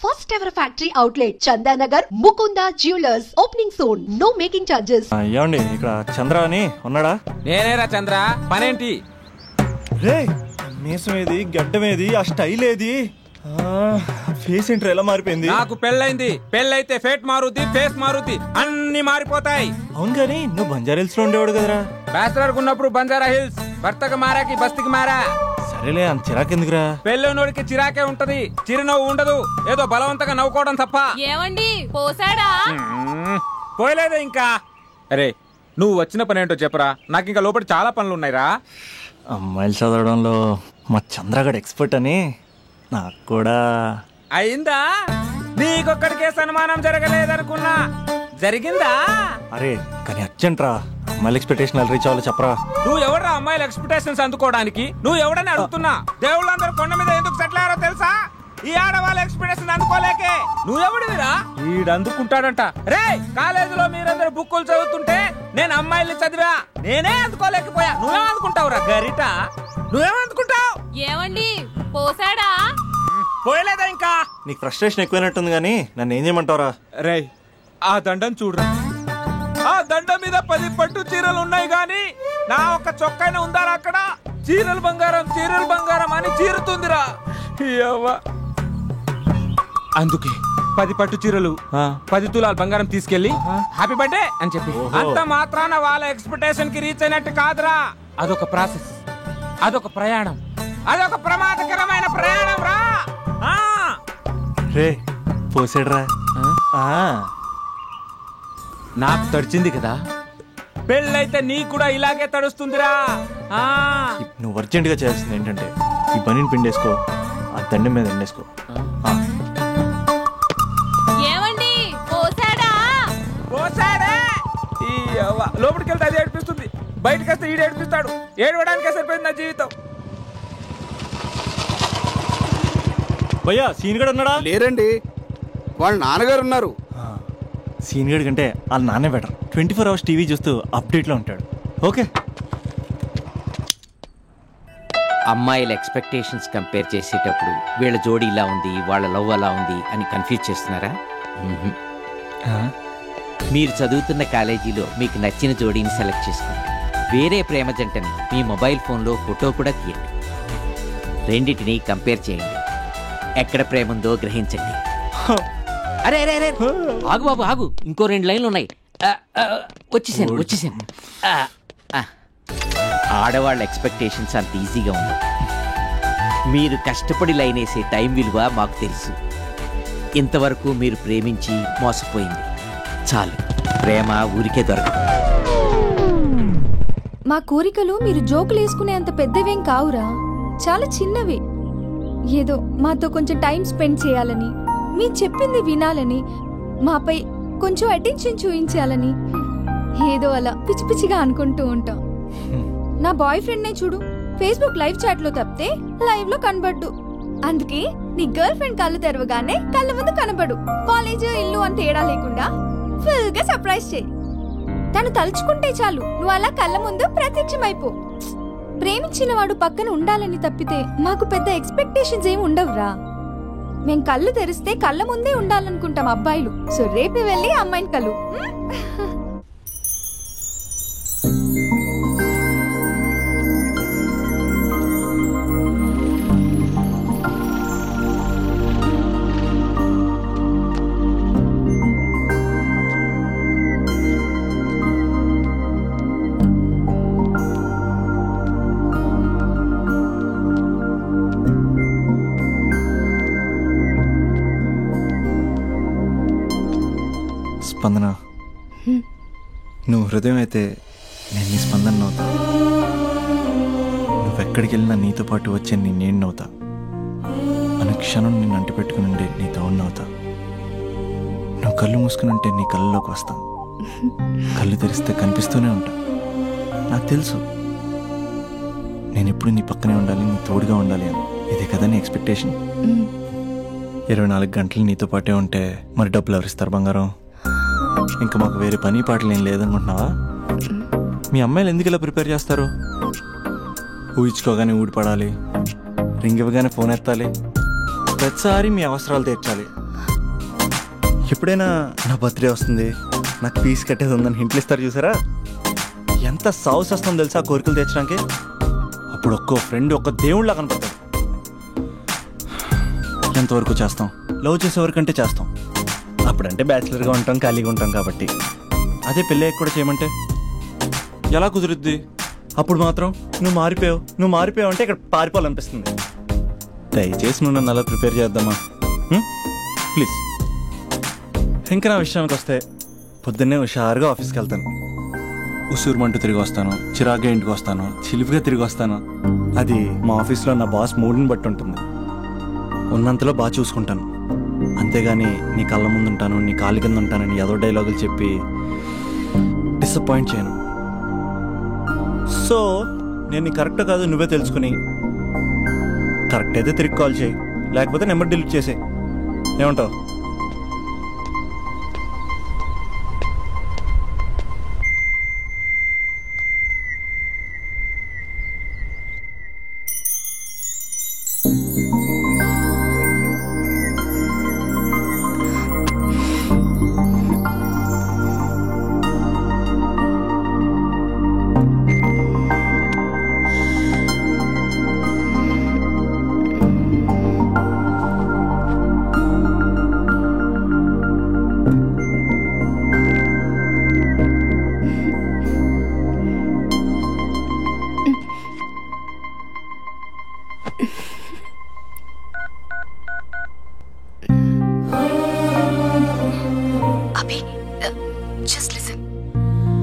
first ever factory outlet, Chandanagar, Mukunda Jewelers, opening soon. No making charges. ఏమండి ఇక్కడ చంద్ర అని ఉన్నాడా? నేనేరా చంద్ర, పనేంటి? రే మీసం ఏది, గడ్డం ఏది, ఆ స్టైల్ ఏది, ఫేస్ ఏంట్రా ఎలా మారిపోయింది? నాకు పెళ్ళైంది, పెళ్ళైతే ఫేట్ మారుద్ది, ఫేస్ మారుద్ది, అన్ని మారిపోతాయి. అవును గానీ నువ్వు బంజారా హిల్స్ లో ఉండేవాడు కదరా? బ్యాచిలర్ ఉన్నప్పుడు బంజారా హిల్స్, భర్తకు మారాకి బస్తికి మారా. సరేలే అంత చిరాకెందుకురా? పెళ్ళోనోడికి చిరాకే ఉంటది, చిరునవ్వు ఉండదు, ఏదో బలవంతంగా నవ్వుకోవడం తప్ప. ఏమండి పోసాడా? పోయలేదే ఇంకా. అరే నువ్వు వచ్చిన పని ఏంటో చెప్పరా, నాకు ఇంకా లోపల చాలా పనులు ఉన్నాయిరా. అమ్మాయిలు చదవడంలో మా చంద్రగడ్ ఎక్స్పర్ట్ అని నాకు కూడా అయిందా? నీకొక్కడికే సన్మానం జరగలేదనుకున్నా, జరిగిందా? అరే కానీ అర్జెంట్ రా, అమ్మాయిల ఎక్స్పెక్టేషన్ ఎలా రీచ్ అవ్వాలో చెప్పరా. నువ్వు ఎవడరా అమ్మాయిల ఎక్స్పెక్టేషన్స్ అందుకోవడానికి? నువ్వు ఎవడని అడుగుతున్నా. దేవుళ్ళందరూ కొండ మీద ఎందుకు సెటిల్ అయ్యారో తెలుసా? ఈ ఆడవాళ్ళ ఎక్స్పెక్టేషన్ అందుకోలేకే. నువ్వెవడివిరా? వీడు అందుకుంటాడంట. రే కాలేజీలో మీరందరూ బుక్కులు చదువుతుంటే నేను అమ్మాయిల్ని చదివా, నేనే అందుకోలేకపోయా. నువ్వేమనుకుంటావురా గరిట? నువ్వేమనుకుంటావు? ఏమండి పోసాడా? పోయలేదా ఇంకా? నీకు ఫ్రస్ట్రేషన్ ఎక్కువైనట్టుంది కానీ నన్ను ఏం చేయమంటావురా? రే ఆ దండం చూడరా, ఆ దండం మీద 10 పట్టు చీరలు ఉన్నాయి గాని నా ఒక్క చొక్కానే ఉందారా అక్కడ? చీరలు బంగారం, చీరలు బంగారం అని చీరుతుందిరా. అందుకే 10 పట్టు చీరలు, 10 తులాలు బంగారం తీసుకెళ్లి హ్యాపీ బర్త్డే అని చెప్పి. అంత మాత్రాన వాళ్ళ ఎక్స్పెక్టేషన్ కి రీచ్ అయినట్టు కాదురా. అదొక ప్రాసెస్, అదొక ప్రయాణం, అదొక ప్రమాదకరమైన ప్రయాణం రా. రే పోసాడురా. నాకు తడిచింది కదా, పెళ్ళైతే నీకు కూడా ఇలాగే తడుస్తుందిరా. నువ్వు అర్జెంట్ గా చేయాల్సింది ఏంటంటే ఈ పనిని పిండేసుకో, ఆ దండం మీద ఎండేసుకో. ఏమండి పోసాడా? పోసాడే. లోపలికి వెళ్తే అది ఏడిపిస్తుంది, బయటకు వస్తే ఈడు ఏడిపిస్తాడు. ఏడవడానికే సరిపోయింది నా జీవితం. భయ్యా సీన్ గడ్ ఉన్నాడా? లేరండి, వాళ్ళ నాన్నగారు ఉన్నారు. సీన్ గడ్ కంటే వాళ్ళ నాన్నే బెటర్. 24 hours టీవీ చూస్తూ అప్డేట్ లో ఉంటాడు. ఓకే. అమ్మాయిల ఎక్స్పెక్టేషన్స్ కంపేర్ చేసేటప్పుడు వీళ్ళ జోడి ఇలా ఉంది, వాళ్ళ లవ్ అలా ఉంది అని కన్ఫ్యూజ్ చేస్తున్నారా? మీరు చదువుతున్న కాలేజీలో మీకు నచ్చిన జోడీని సెలెక్ట్ చేసుకోండి. వేరే ప్రేమ జంటని మీ మొబైల్ ఫోన్లో ఫోటో కూడా తీయండి. రెండింటినీ కంపేర్ చేయండి, ఎక్కడ ప్రేమ ఉందో గ్రహించండి. అరే అరే అరే ఆగు బాబు ఆగు, ఇంకో 2 లైన్లు ఉన్నాయి. వచ్చేసాను. ఆడవాళ్ళ ఎక్స్పెక్టేషన్స్ అంత ఈజీగా ఉంది. మీరు కష్టపడి లైన్ వేసే టైం విలువ మాకు తెలుసు. ఇంతవరకు మీరు ప్రేమించి మోసపోయింది చాలు. ప్రేమ ఊరికే దొరకదు. మా కోరికలు మీరు జోకులు వేసుకునేంత పెద్దవేం కావురా, చాలా చిన్నవి. ఏదో మాతో కొంచెం టైం స్పెండ్ చేయాలని, మీరు చెప్పింది వినాలని, మాపై కొంచెం అటెన్షన్ చూపించాలని ఏదో అలా పిచ్చి పిచ్చిగా అనుకుంటూ ఉంటాం. నా బాయ్ ఫ్రెండ్ నే చూడు, ఫేస్బుక్ లైవ్ చాట్ లో తప్పితే లైవ్ లో కనబడ్డు. అందుకే నీ గర్ల్ ఫ్రెండ్ కళ్ళు తెరవగానే కళ్ళ ముందు కనబడు. కాలేజ్ ఇల్లు అని తేడా లేకుండా ఫుల్ గా సర్ప్రైజ్ చేయి. తను తలుచుకుంటే చాలు నువ్వు అలా కళ్ళ ముందు ప్రత్యక్షమైపో. ప్రేమించిన వాడు పక్కన ఉండాలని తప్పితే మాకు పెద్ద ఎక్స్పెక్టేషన్స్ ఏమి ఉండవురా. మేం కళ్ళు తెరిస్తే కళ్ళ ముందే ఉండాలనుకుంటాం అబ్బాయిలు. సో రేపే వెళ్ళి అమ్మాయిని కలు. స్పందన, నువ్వు హృదయం అయితే నేను నీ స్పందన అవుతా. నువ్వెక్కడికి వెళ్ళినా నీతో పాటు వచ్చే నేను అవుతా. అనుక్షణం నిన్ను అంటి పెట్టుకుని ఉండే నీ తోడునవుతా. నువ్వు కళ్ళు మూసుకుని ఉంటే నీ కళ్ళలోకి వస్తా. కళ్ళు తెరిస్తే కనిపిస్తూనే ఉంటా. నాకు తెలుసు నేను ఎప్పుడు నీ పక్కనే ఉండాలి, నీ తోడుగా ఉండాలి అని. ఇదే కదా నీ ఎక్స్పెక్టేషన్? 24 గంటలు నీతో పాటే ఉంటే మరి డబ్బులు ఎవరిస్తారు బంగారం? ఇంకా మాకు వేరే పని పాటలు ఏం లేదనుకుంటున్నావా? మీ అమ్మాయిలు ఎందుకు ఇలా ప్రిపేర్ చేస్తారు? ఊహించుకోగానే ఊడిపడాలి, రింగ్ ఇవ్వగానే ఫోన్ ఎత్తాలి, ప్రతిసారి మీ అవసరాలు తీర్చాలి. ఎప్పుడైనా నా బర్త్డే వస్తుంది, నాకు ఫీజు కట్టేది ఉందని హింట్లు ఇస్తారు చూసారా? ఎంత సాహస్ వస్తుందో తెలుసా కోరికలు తీర్చడానికి. అప్పుడు ఒక్కో ఫ్రెండ్ ఒక్క దేవుళ్ళ కనపడతాడు. ఎంతవరకు చేస్తాం? లవ్ చేసేవరకంటే చేస్తాం. అప్పుడంటే బ్యాచిలర్గా ఉంటాం, ఖాళీగా ఉంటాం కాబట్టి. అదే పెళ్ళి కూడా చేయమంటే ఎలా కుదురుద్ది? అప్పుడు మాత్రం నువ్వు మారిపోయావు అంటే ఇక్కడ పారిపోవాలనిపిస్తుంది. దయచేసి నువ్వు నన్ను అలా ప్రిపేర్ చేద్దామా ప్లీజ్. ఇంకా నా విషయానికి వస్తే పొద్దున్నే హుషారుగా ఆఫీస్కి వెళ్తాను. ఉసూరుమంటూ తిరిగి వస్తాను, చిరాగ్గా ఇంటికి వస్తాను, చిలిపిగా తిరిగి వస్తాను. అది మా ఆఫీస్లో నా బాస్ మూడ్ని బట్టి ఉంటుంది. ఉన్నంతలో బాగా చూసుకుంటాను, అంతేగాని నీ కళ్ళ ముందు ఉంటాను, నీ కాళ్ళ కింద ఉంటానని ఏదో డైలాగులు చెప్పి డిసప్పాయింట్ చేయను. సో నేను నీ కరెక్ట్ కాదు నువ్వే తెలుసుకుని కరెక్ట్ అయితే తిరిగి కాల్ చేయి, లేకపోతే నెంబర్ డిలీట్ చేసే. ఏమంటావు?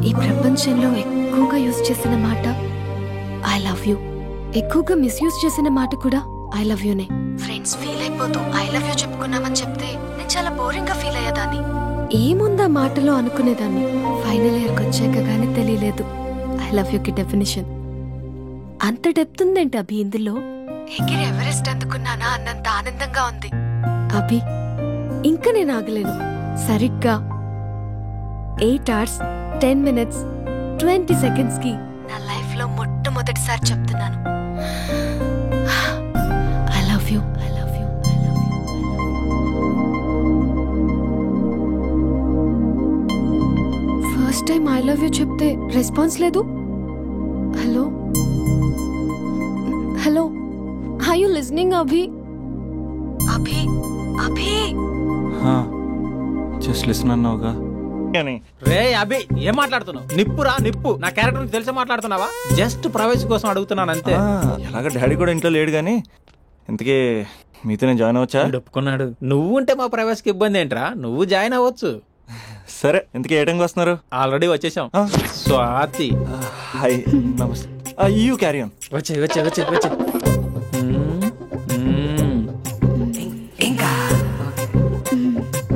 ఈ ప్రపంచంలో ఎక్కువగా యూజ్ చేసిన మాట ఐ లవ్ యూ, ఎక్కువగా మిస్యూజ్ చేసిన మాట కూడా ఐ లవ్ యూనే. ఫ్రెండ్స్ ఫీల్ అయిపోతూ ఐ లవ్ యూ చెప్పుకున్నామని చెప్తే నేను చాలా బోరింగ్ గా ఫీల్ అయ్యేదాన్ని. ఏముందా మాటలో అనుకునేదాన్ని. ఫైనల్ ఇయర్కి వచ్చాక గానీ తెలియలేదు ఐ లవ్ యూకి డెఫినేషన్. అంత డెప్త్ ఉందేంటి అభి ఇందులో? ఎగిరి ఎవరెస్ట్ అందుకున్నానా అన్నంత ఆనందంగా ఉంది అభి. ఇంకా నేను ఆగలేను. సరిగ్గా 8 hours 10 minutes 20 seconds కి నా లైఫ్ లో మొట్టమొదటిసారి చెప్తున్నాను I love you, I love you, I love you. First time I love you చెప్తే రెస్పాన్స్ లేదు. Hello hello, are you listening Abhi? Abhi Abhi just listen అన్నావుగా. రే అభి, ఏం మాట్లాడుతున్నావు? నిప్పురా నిప్పు. నా క్యారెక్టర్ తెలిసి మాట్లాడుతున్నావా? జస్ట్ ప్రైవసీ కోసం అడుగుతున్నాను అంతే. ఎలాగ డాడీ కూడా ఇంట్లో లేడు కానీ ఇంతకీ మీతో నేను జాయిన్ అవ్వచ్చా? ఒప్పుకున్నాడు. నువ్వు ఉంటే మా ప్రైవసీకి ఇబ్బంది ఏంట్రా? నువ్వు జాయిన్ అవ్వచ్చు. సరే, ఇంతకీ ఏ టైంకి వస్తున్నారు? ఆల్రెడీ వచ్చేసాం. స్వాతి హాయ్, నమస్తే. You carry on. వచ్చే వచ్చే వచ్చే వచ్చే.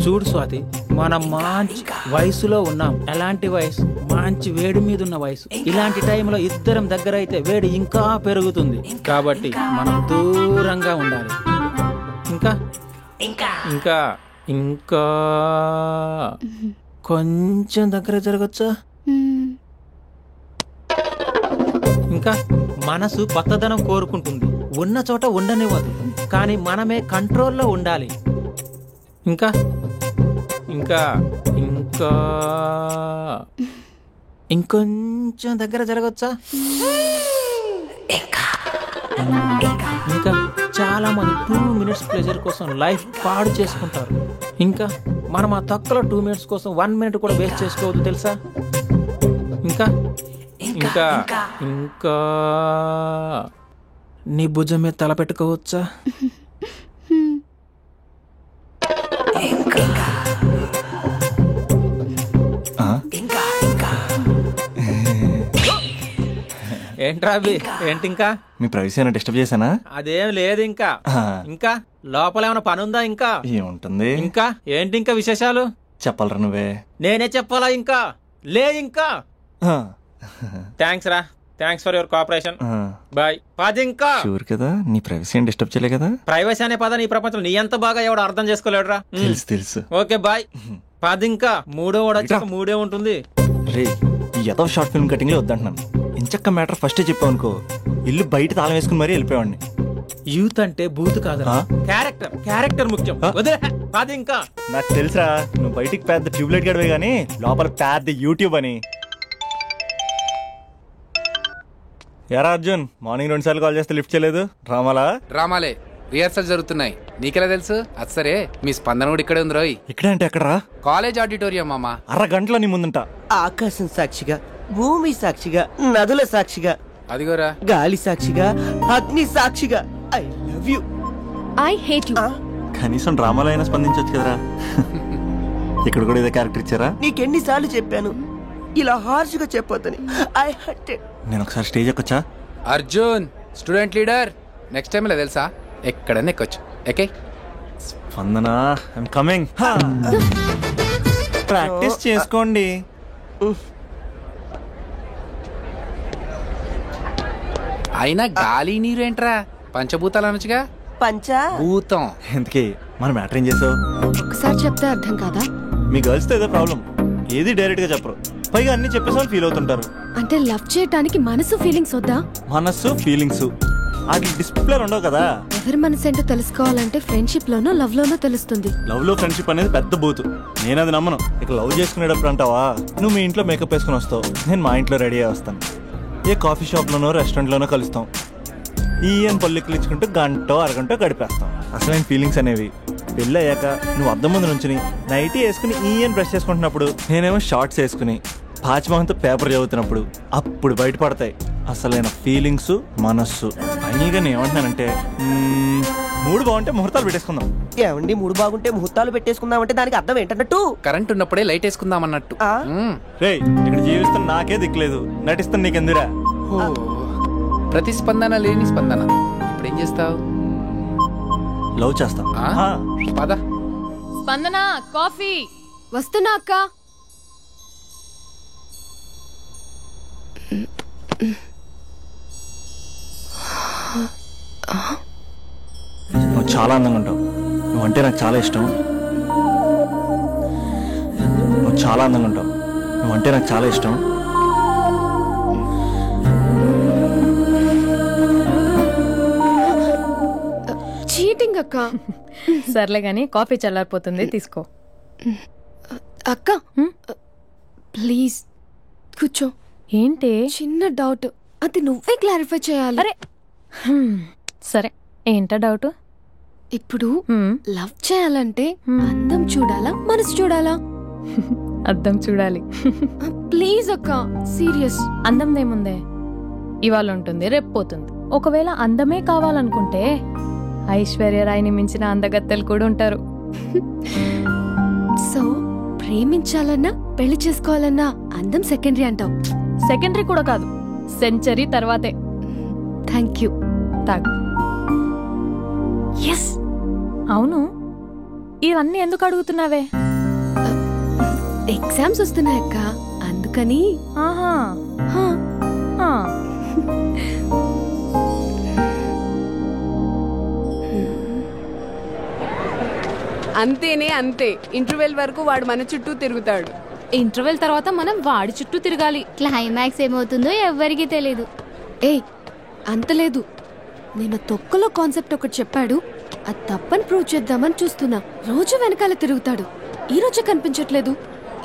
చూడు స్వాతి, మనం మంచి వయసులో ఉన్నాం. ఎలాంటి వయసు? మంచి వేడి మీద ఉన్న వయసు. ఇలాంటి టైంలో ఇద్దరం దగ్గర అయితే వేడి ఇంకా పెరుగుతుంది. కాబట్టి మనం దూరంగా ఉండాలి. ఇంకా ఇంకా ఇంకా ఇంకా కొంచెం దగ్గర జరగచ్చా? ఇంకా మనసు కొత్తదనం కోరుకుంటుంది. ఉన్న చోట ఉండనివ్వదు, కానీ మనమే కంట్రోల్లో ఉండాలి. ఇంకా ఇంకా ఇంకా ఇంకొంచెం దగ్గర జరగచ్చా? ఇంకా చాలా మంది 2 minutes ప్లెజర్ కోసం లైఫ్ పాడు చేసుకుంటారు. ఇంకా మనం ఆ తక్కువ 2 minutes కోసం 1 minute కూడా వేస్ట్ చేసుకోవద్దు, తెలుసా? ఇంకా ఇంకా ఇంకా నీ భుజం మీద తల పెట్టుకోవచ్చా? ఏంట్రా అభి, ఏంటి ఇంకా? మీ ప్రైవసీ ఏమైనా డిస్టర్బ్ చేశానా? అదేం లేదు. ఇంకా ఇంకా లోపల ఏమైనా పని ఉందా? ఇంకా ఏముంటుంది? ఇంకా ఏంటి ఇంకా విశేషాలు? చెప్పాలరా నువ్వే. నేనే చెప్పాలా? ఇంకా లే. ఇంకా థ్యాంక్స్ రా, thanks for your cooperation. Bye. పది. ఇంకా షూర్ కదా? నీ ప్రైవసీ ఏం డిస్టర్బ్ చేయలే కదా? ప్రైవసీ అనే పద నీ ప్రపంచంలో నీ ఎంత బాగా ఎవడు అర్థం చేసుకోలేడురా. తెలుసు తెలుసు. Okay bye. పది. ఇంకా మూడో వాడు వచ్చాక మూడే ఉంటుంది. రే, ఈ ఏదో షార్ట్ ఫిల్మ్ కటింగ్ లో వద్దంటున్నాను. ఇంచక్క మ్యాటర్ ఫస్టే చెప్పావు అనుకో, ఇల్లు బయట తాళం వేసుకుని మరీ వెళ్ళిపోయాడిని. యూత్ అంటే బూత్ కాదురా, క్యారెక్టర్ క్యారెక్టర్ ముఖ్యం. వదిలే అది. ఇంకా నాకు తెలుసా నువ్వు బయటికి పెద్ద ట్యూబ్లైట్ గడవే గానీ లోపల పెద్ద యూట్యూబ్ అని. యారా అర్జున్, మార్నింగ్ 2 సార్లు కాల్ చేస్తే లిఫ్ట్ చేయలేదు. డ్రామాలే రిహార్సల్ జరుగుతున్నాయి. నీకెలా తెలుసు? అది సరే, మీ స్పందన కూడా ఇక్కడే ఉంది రోయ్. ఇక్కడ అంటే ఎక్కడరా? కాలేజ్ ఆడిటోరియం మామా. అరగంటలో నీ ముందుంటా. ఆకాశం సాక్షిగా, భూమి సాక్షిగా, నదుల సాక్షిగా, అదిగోరా గాలి సాక్షిగా, అగ్ని సాక్షిగా, I love you. I hate you. కనీసం డ్రామాలో అయినా స్పందించవచ్చు కదరా. ఇక్కడ కూడా ఇదే క్యారెక్టర్ ఇచ్చారా? నీకెన్నిసార్లు చెప్పాను ఇలా హార్ష్గా చెప్పొద్దని. I hurt. నేను ఒకసారి స్టేజ్ ఎక్కొచ్చా? Arjun student leader. Next time ఇలా తెలుసా ఎక్కడన్నా ఎక్కొచ్చు. Okay Spandana, I'm coming. Practice చేసుకోండి. అయినా గాలి నీరు ఏంట్రా? పంచభూతాలు అనొచ్చుగా. పంచభూతం. ఎందుకే మన మ్యాటర్ ఏం చేసావు? ఒకసారి చెప్తే అర్థం కాదా? మీ గర్ల్స్ తో ఏదో ప్రాబ్లం, ఏది డైరెక్ట్ గా చెప్పరు, పైగా అన్ని చెప్పేసి వాళ్ళు ఫీల్ అవుతుంటారు. అంటే లవ్ చేయడానికి మనసు ఫీలింగ్స్ వద్దా? మనస్సు ఫీలింగ్స్ వాటి డిస్ప్లే ఉండవు కదా. ఎవరి మనసు ఏంటో తెలుసుకోవాలంటే ఫ్రెండ్షిప్ లోనో లవ్ లోనో తెలుస్తుంది. లవ్ లో ఫ్రెండ్షిప్ అనేది పెద్ద బూతు. నేను అది నమ్మను. ఇక లవ్ చేసుకునేటప్పుడు అంటావా, నువ్వు మీ ఇంట్లో మేకప్ వేసుకుని వస్తావు, నేను మా ఇంట్లో రెడీ అయ్యి వస్తాను. ఏ కాఫీ షాప్ లోనో రెస్టారెంట్ లోనో కలుస్తాం. ఈయన పల్లెక్కులు ఇచ్చుకుంటూ గంటో అరగంటో గడిపేస్తాం. అసలైన ఫీలింగ్స్ అనేవి పెళ్ళి అయ్యాక నువ్వు అద్దం ముందు నుంచుని నైటీ వేసుకుని ఈయన బ్రష్ చేసుకుంటున్నప్పుడు, నేనేమో షార్ట్స్ వేసుకుని పాచిమహంతో పేపర్ చదువుతున్నప్పుడు అప్పుడు బయటపడతాయి అసలైన ఫీలింగ్స్, మనస్సు. ఫైనల్గా నేను ఏమంటున్నానంటే, మూడు బాగుంటే ముహూర్తాలు పెట్టేసుకుందాం. ఏమండి మూడు బాగుంటే ముహూర్తాలు పెట్టేసుకుందాం అంటే దానికి అర్థం ఏంటన్నట్టు? కరెంట్ ఉన్నప్పుడే లైట్ వేసుకుందాం అన్నట్టు. రేయ్, ఇక్కడ జీవిస్తున్న నాకే దిక్కులేదు, నటిస్తున్న నీకెందురా? ప్రతిస్పందన లేని స్పందన. ఇప్పుడు ఏం చేస్తావు? లవ్ చేస్తా. పద. స్పందన కాఫీ. వస్తున్నా అక్క. నువ్వు చాలా అందంగా ఉంటావు. నువ్వంటే నాకు చాలా ఇష్టం. నువ్వు చాలా అందంగా ఉంటావు. నువ్వంటే నాకు చాలా ఇష్టం. చీటింగ్ అక్క. సర్లే గాని కాఫీ చల్లారిపోతుంది, తీసుకో. అక్క ప్లీజ్ కూర్చో. ఏంటి? చిన్న డౌట్, అది నువ్వే క్లారిఫై చేయాలి. అరే సరే, ఏంటా డౌట్? ఇప్పుడు లవ్ చేయాలంటే అందం చూడాలా, మనసు చూడాలా? అద్దం చూడాలి. ప్లీజ్ అక్క, సీరియస్. అందందేముందే, ఇవాళ ఉంటుంది రేపు పోతుంది. ఒకవేళ అందమే కావాలనుకుంటే ఐశ్వర్యరాయ్ని మించిన అందగత్తెలు కూడా ఉంటారు. సో ప్రేమించాలన్నా పెళ్లి చేసుకోవాలన్నా అందం సెకండరీ అంటావు? సెకండరీ కూడా కాదు, సెంచరీ తర్వాతే. Thank you. తాగు. ఎస్. అవును, ఇవన్నీ ఎందుకు అడుగుతున్నావే? ఎగ్జామ్స్ వస్తున్నాయక్క, అందుకని. ఆహా. అంతేనే అంతే. ఇంటర్వెల్ వరకు వాడు మన చుట్టూ తిరుగుతాడు. ఇంటర్వెల్ తర్వాత మనం వాడి చుట్టూ తిరగాలి. క్లైమాక్స్ ఏమవుతుందో ఎవ్వరికీ తెలీదు. ఏయ్ అంతలేదు, నేను తొక్కలో కాన్సెప్ట్ ఒకటి చెప్పాడు, అది తప్పని ప్రూవ్ చేద్దామని చూస్తున్నా. రోజు వెనకాల తిరుగుతాడు, ఈ రోజే కనిపించట్లేదు.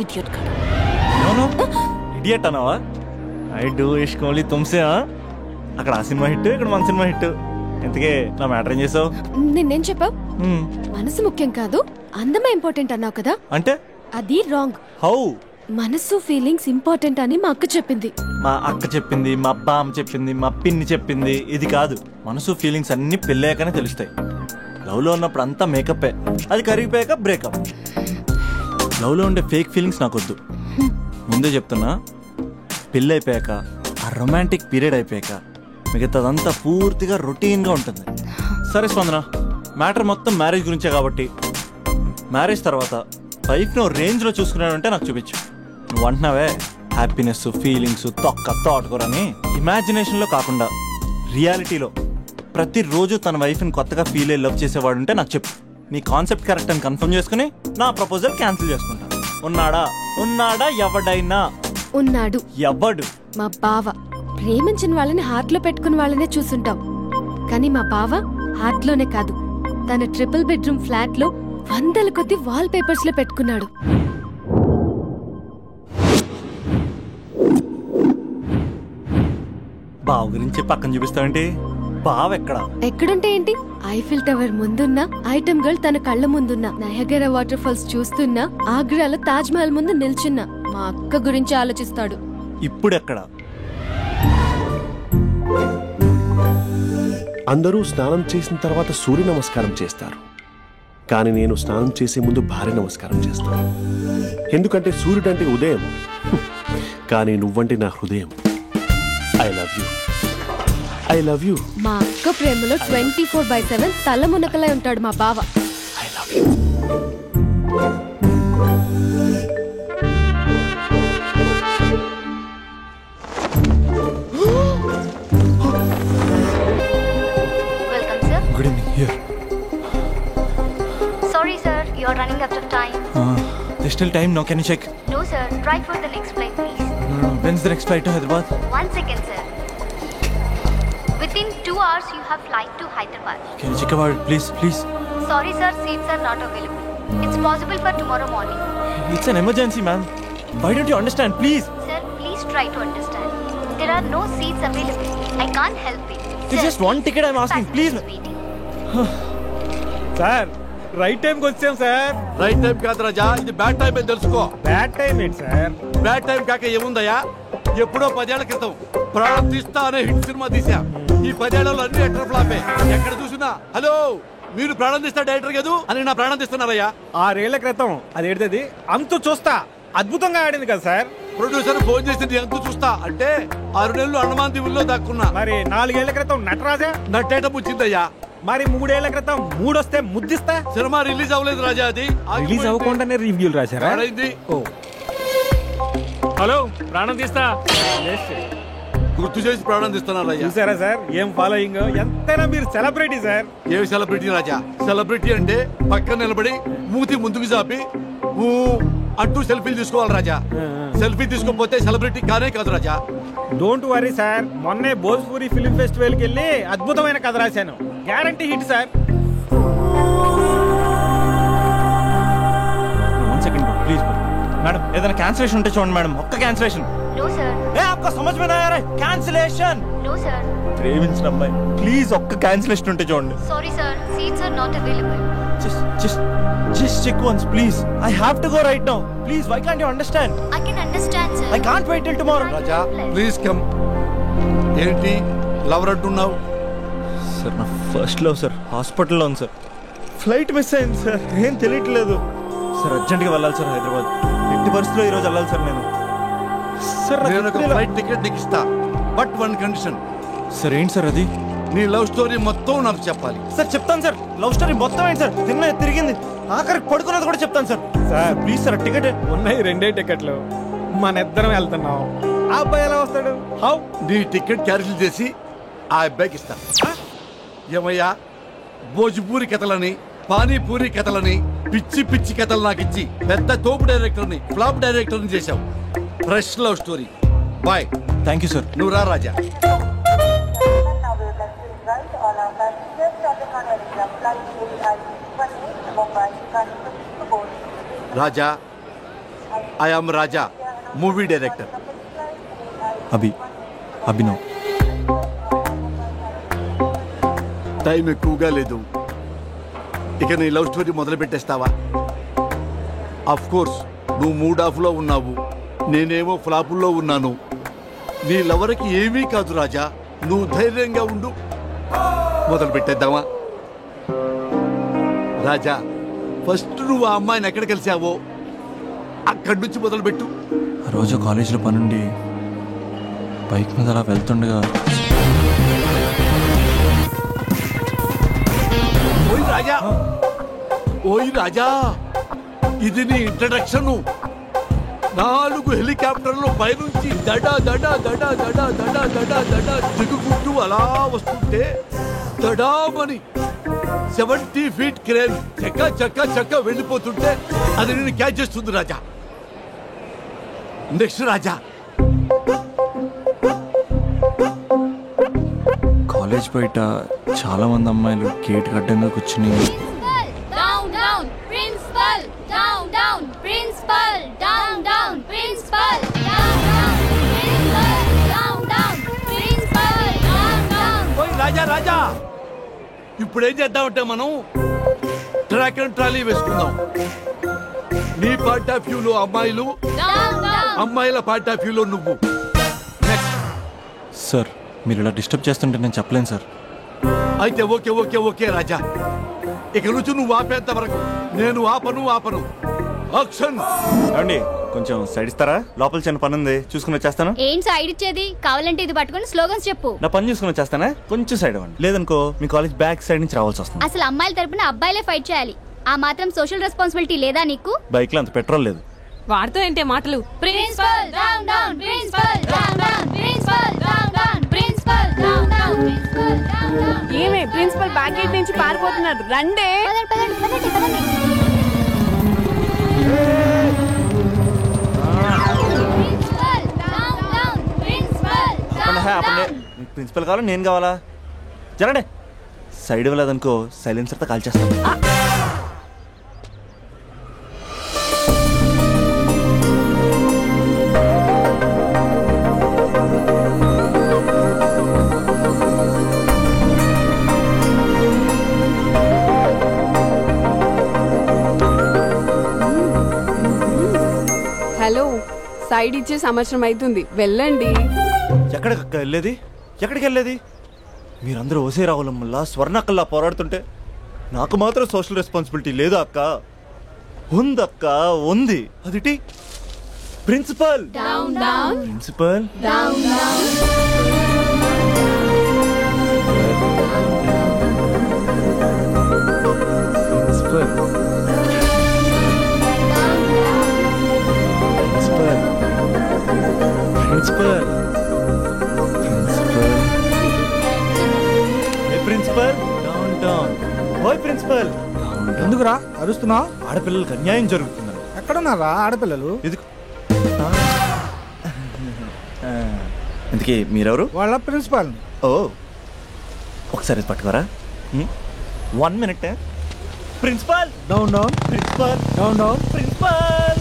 ఇడియట్ కాదు. ఇడియట్ అన్నావా? ఐ డూ ఇష్క్ ఓన్లీ తుమ్సే. అక్కడ ఆ సినిమా హిట్, ఇక్కడ మన సినిమా హిట్. ఇంతకే నా మ్యాటర్ ఏం చేసావు? నిన్నేం చెప్పావు? మనసు ముఖ్యం కాదు, అందమే ఇంపార్టెంట్ అన్నావు కదా. అంటే అది రాంగ్. హౌ? మనసు ఫీలింగ్స్ ఇంపార్టెంట్ అని మా అక్క చెప్పింది. మా అక్క చెప్పింది, మా బామ్మ చెప్పింది, మా పిన్ని చెప్పింది. ఇది కాదు, మనసు ఫీలింగ్స్ అన్ని పెళ్ళాకనే తెలుస్తాయి. లవ్ లో ఉన్నప్పుడు అంతా మేకప్పే, అది కరిగిపోయాక బ్రేకప్. లవ్ లో ఉండే ఫేక్ ఫీలింగ్స్ నాకొద్దు. ముందే చెప్తున్నా, పెళ్ళి అయిపోయాక, ఆ రొమాంటిక్ పీరియడ్ అయిపోయాక మిగతాదంతా పూర్తిగా రొటీన్గా ఉంటుంది. సరే స్పందన, మ్యాటర్ మొత్తం మ్యారేజ్ గురించే కాబట్టి, మ్యారేజ్ తర్వాత వైఫ్ను రేంజ్లో చూసుకున్నాడంటే నాకు చూపించు. నువ్వు అంటున్నావే హ్యాపీనెస్, ఫీలింగ్స్, తోటకూరని, ఇమాజినేషన్లో కాకుండా రియాలిటీలో ప్రతిరోజు తన వైఫ్ని కొత్తగా ఫీల్ అయ్యి లవ్ చేసేవాడు ఉంటే నాకు చెప్పు. నీ కాన్సెప్ట్ కరెక్ట్ అని కన్ఫర్మ్ చేసుకుని నా ప్రపోజల్ క్యాన్సిల్ చేసుకుంటాను. ఉన్నాడా ఎవడైనా? ఉన్నాడు. ఎవడు? మా బావ. ప్రేమించిన వాళ్ళని హార్ట్ లో పెట్టుకున్న వాళ్ళనే చూసుంటాం, కానీ మా బావ హార్ట్ లోనే కాదు, తన ట్రిపుల్ బెడ్రూమ్ ఫ్లాట్ లో వందల కొద్ది వాల్ పేపర్స్ లో పెట్టుకున్నాడు. బావ గురించి పక్కన చూపిస్తావేంటి? బావ ఎక్కడుంటే ఏంటి? ఐఫిల్ టవర్ ముందున్న, ఐటమ్ గర్ల్ తన కళ్ళ ముందున్న, నయగరా వాటర్ ఫాల్స్ చూస్తున్నా, ఆగ్రాలో తాజ్ మహల్ ముందు నిల్చున్నా మా అక్క గురించి ఆలోచిస్తాడు. ఇప్పుడు ఎక్కడ? అందరూ స్నానం చేసిన తర్వాత సూర్య నమస్కారం చేస్తారు, కానీ నేను స్నానం చేసే ముందు భార్య నమస్కారం చేస్తాను. ఎందుకంటే సూర్యుడు అంటే ఉదయం, కానీ నువ్వంటే నా హృదయం. I love you, I love you. మా అక్క ప్రేమలో 24/7 తల మునకలై ఉంటాడు మా బావ. I love you. Good evening. Here. Sorry, sir. You are running out of time. There's still time now. Can you check? No, sir. Try for the next flight, please. When's the next flight to Hyderabad? 1 second, sir. Within 2 hours, you have flight to Hyderabad. Can you check about it, please? Please. Sorry, sir. Seats are not available. It's possible for tomorrow morning. It's an emergency, ma'am. Why don't you understand, please? Sir, please try to understand. There are no seats available. I can't help it. It's just one ticket I'm asking, please. Sir right టైంకి వచ్చాం sir. Right time కాదు రాజా, ఇది bad time అని తెలుసుకో. Bad time ఏంటి sir? Bad time కాక ఏముందయ్యా? ఎప్పుడో 10 ఏళ్ల క్రితం ప్రాణం తీస్తా అనే హిట్ సినిమా తీసాం. ఈ 10 ఏళ్లలో అన్ని ఎటర్ ఫ్లాపే. ఎక్కడ చూసినా హలో మీరు ప్రాణం తీస్తా డైరెక్టర్ కాదు అని నా ప్రాణం తీస్తున్నారయ్యా. 6 ఏళ్ల క్రితం అదేంటది అంతు చూస్తా అద్భుతంగా ఆడింది కదా సార్. ప్రొడ్యూసర్ ఫోన్ చేసింది అంతు చూస్తా అంటే 6 నెలలు అండమాన్ దీవుల్లో దాక్కున్నా. మరి 4 ఏళ్ల క్రితం నటరాజా నట్టేట ముచ్చిందయ్యా. మరి 3 ఏళ్ల క్రితం 3 వస్తే ముద్దిస్తా. సినిమా రిలీజ్ అవ్వలేదు రాజా, అది రిలీజ్ అవ్వకుండానే రివ్యూలు రాశారా? ఓ హలో ప్రాణం తీస్తా గుర్తు చేసి ప్రాణం తీస్తున్నారయ్యా. చూసారా సార్ ఏం ఫాలోయింగ్? ఎంతైనా మీరు సెలబ్రిటీ సార్. ఏమి సెలబ్రిటీ రాజా? సెలబ్రిటీ అంటే పక్కన నిలబడి మూతి ముందుకు చాపి అంటూ సెల్ఫీలు తీసుకోవాలి రాజా. సెల్ఫీ తీసుకోకపోతే సెలబ్రిటీ కానే కాదు రాజా. డోంట్ వరీ సార్, మొన్నే భోజ్పూరి ఫిల్మ్ ఫెస్టివల్ కి వెళ్ళి అద్భుతమైన కథ రాశాను. Guarantee hit sir. 1 second please madam, ఏదైనా క్యాన్సిలేషన్ ఉంటే చూడండి మేడం. ఒక్క క్యాన్సిలేషన్. No, sir. आपको समझ में नहीं आ रहा है? कैंसिलेशन. No, sir. ప్రేమించిన అమ్మాయి ప్లీజ్ ఒక్క క్యాన్సిలేషన్ ఉంటే చూడండి. Sorry, sir. Seats are not available. Just check once, please. I have to go right now. Please, why can't you understand? I can understand, sir. I can't wait till tomorrow. Raja please come. ఏంటి lover అంటున్నావు? Sir నా first love sir, హాస్పిటల్లో ఉంది sir. Flight miss అయింది sir, ఏం తెలియట్లేదు sir. అర్జెంట్గా వెళ్ళాలి సార్ హైదరాబాద్. ఎట్టి పరిస్థితుల్లో ఈరోజు వెళ్ళాలి సార్ నేను. సార్ నేను ఒక ఫ్లైట్ టికెట్ నీకు ఇస్తా, బట్ 1 కండిషన్. సార్ ఏంటి సార్ అది? నీ లవ్ స్టోరీ మొత్తం నాకు చెప్పాలి. సార్ చెప్తాను సార్. లవ్ స్టోరీ మొత్తం ఏంటి సార్? తిరిగింది ఆఖరికి పడుకున్నది కూడా చెప్తాను sir. Sir please sir, ticket ఉన్నాయి 2 టికెట్లు. మన ఇద్దరం వెళ్తున్నాం. ఆ అబ్బాయి ఎలా వస్తాడు? హౌ? నీ టికెట్ క్యాన్సిల్ చేసి ఆ అబ్బాయికి ఇస్తా. ఏమయ్యా, భోజ్పూరి కథలని పానీపూరి కథలని పిచ్చి పిచ్చి కథలు నాకు ఇచ్చి పెద్ద తోపు డైరెక్టర్ని ఫ్లాప్ డైరెక్టర్ని చేశావు. Fresh love story. Bye. Thank you sir. నువ్వు రా Raja. Raja, I am Raja, movie director. Abhinav. Time ఎక్కువగా లేదు, ఇక నీ లవ్ స్టోరీ మొదలు పెట్టేస్తావా? అఫ్ కోర్స్ నువ్వు మూడ్ ఆఫ్ లో ఉన్నావు, నేనేమో ఫ్లాపుల్లో ఉన్నాను. నీ లవర్కి ఏమీ కాదు రాజా, నువ్వు ధైర్యంగా ఉండు. మొదలు పెట్టేద్దామా? రాజా, ఫస్ట్ నువ్వు ఆ అమ్మాయిని ఎక్కడ కలిసావో అక్కడి నుంచి మొదలు పెట్టు. ఆ రోజు కాలేజీలో పనుండి బైక్ మీద అలా వెళ్తుండగా ఓయ్ రాజా, ఇది నీ ఇంట్రడక్షన్. 4 హెలికాప్టర్లు పైనుంచి దడా దడా దడా దడా దడా దడా దడా దిగుకుంటూ అలా వస్తుంటే దడామని 70 ఫీట్ క్రేన్ చక్క చక్క చక్క వెళ్ళిపోతుంటే అది నేను క్యాచ్ చేస్తుంది రాజా. నెక్స్ట్ రాజా, కాలేజ్ బయట చాలా మంది అమ్మాయిలు గేట్ అడ్డంగా కూర్చుని Down, down, principal. Down, down, principal. Down, down, principal. Down, down, principal. Down, down, principal. Down, down. ఓయ్ రాజా రాజా, ఇప్పుడు ఏం చేద్దామంటే మనం ట్రాక్ అండ్ ట్రాలీ వేసుకుందాం. నీ పార్ట్ ఆఫ్ వ్యూలో అమ్మాయిలు, అమ్మాయిల పార్ట్ ఆఫ్ వ్యూలో నువ్వు. సార్ మీరు ఇలా డిస్టర్బ్ చేస్తుంటే నేను చెప్పలేను సార్. అయితే ఓకే ఓకే ఓకే రాజా, ఇక నుంచి నువ్వు ఆపేంత వరకు నేను ఆపను. యాక్షన్. అండి కొంచెం సైడ్ ఇస్తారా? లోపల చిన్న పని ఉంది, చూసుకుని వచ్చేస్తాను. ఏం సైడ్ ఇచ్చేది? కావాలంటే ఇది పట్టుకొని స్లోగన్స్ చెప్పు. నా పని చూసుకుని వచ్చేస్తానా? కొంచెం సైడ్ అవ్వండి, లేదనుకో మీ కాలేజ్ బ్యాక్ సైడ్ నుంచి రావాల్సి వస్తుంది. అసలు అమ్మాయిల తరపున అబ్బాయిలే ఫైట్ చేయాలి. ఆ మాత్రం సోషల్ రెస్పాన్సిబిలిటీ లేదా నీకు? బైక్ లో అంత పెట్రోల్ లేదు. వాడుతూ ఏంటే మాటలు? Principal down down, principal down down, principal down down, principal down down, principal down down. ఏమే ప్రిన్సిపల్ బ్యాక్ గేట్ నుంచి పారిపోతున్నారు, రండే. మీకు ప్రిన్సిపల్ కావాలా నేను కావాలా? జరగండి. సైడ్ ఇవ్వలేదనుకో సైలెన్సర్తో కాల్ చేస్తాను. హలో, సైడ్ ఇచ్చే సంవత్సరం అవుతుంది, వెళ్ళండి. ఎక్కడికి వెళ్ళేది? ఎక్కడికి వెళ్ళేది? మీరందరూ ఓసే రావులమ్మల్లా స్వర్ణక్కల్లా పోరాడుతుంటే నాకు మాత్రం సోషల్ రెస్పాన్సిబిలిటీ లేదా అక్క? ఉందక్క, ఉంది. అదిటి principal. Principal principal principal down down. ఓయ్ ప్రిన్సిపల్, ఎందుకురా అరుస్తున్నావు? ఆడపిల్లలకు అన్యాయం జరుగుతుందని. ఎక్కడున్నారా ఆడపిల్లలు? ఇంతకీ మీరెవరు? వాళ్ళ ప్రిన్సిపాల్. ఓ, ఒకసారి పట్టుకోరా. 1 minute. Principal down down, principal down down, principal.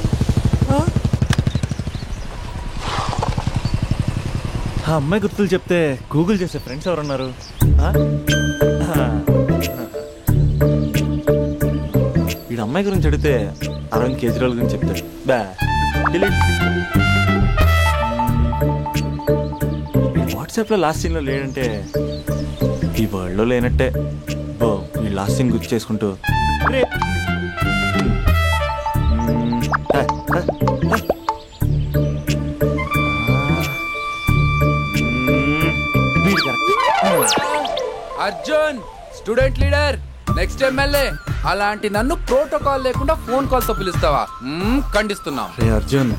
ఆ అమ్మాయి గుర్తులు చెప్తే గూగుల్ చేసే ఫ్రెండ్స్ ఎవరున్నారు? వీడు అమ్మాయి గురించి అడిగితే అరవింద్ కేజ్రీవాల్ గురించి చెప్తాడు. వాట్సాప్లో లాస్ట్ సీన్లో లేడంటే ఈ వరల్డ్లో లేనట్టే. బో ఈ లాస్ట్ సీన్ గుర్తు చేసుకుంటూ Arjun student leader, next MLA. అలాంటి నన్ను ప్రోటోకాల్ లేకుండా ఫోన్ కాల్ తో పిలుస్తావా? ఖండిస్తున్నాం. రే అర్జున్,